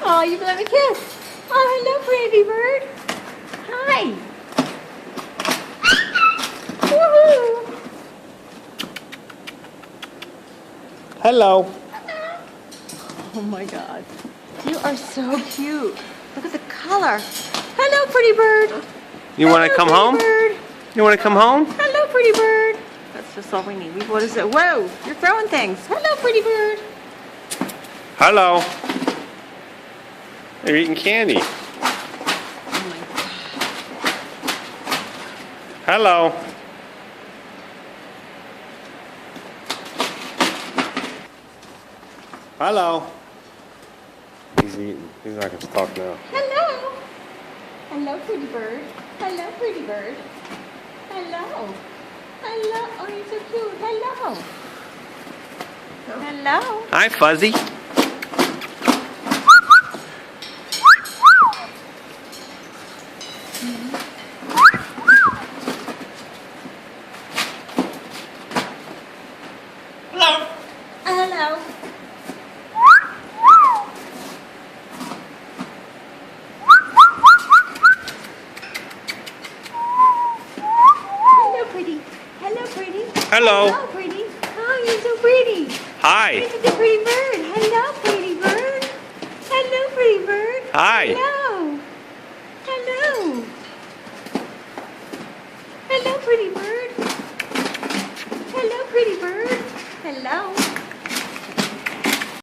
Oh, you blew me a kiss. Oh, hello, pretty bird. Hi. Woohoo. Hello. Oh my God. You are so cute. Look at the color. Hello, pretty bird. You want to come home? Bird. You want to come home? Hello, pretty bird. That's just all we need. What is it? Whoa, you're throwing things. Hello, pretty bird. Hello. They're eating candy. Oh my God. Hello. Hello. He's eating. He's not going to talk now. Hello. Hello, pretty bird. Hello, pretty bird. Hello. Hello. Oh, you're so cute. Hello. Hello. Hi, Fuzzy. Hello. Hello. Hello, pretty. Hello, pretty. Hello. Hello, pretty. Oh, you're so pretty. Hi. This is a pretty bird. Hello, pretty bird. Hello, pretty bird. Hi. Hello. Hello. Hello, pretty bird. Hello, pretty bird. Hello.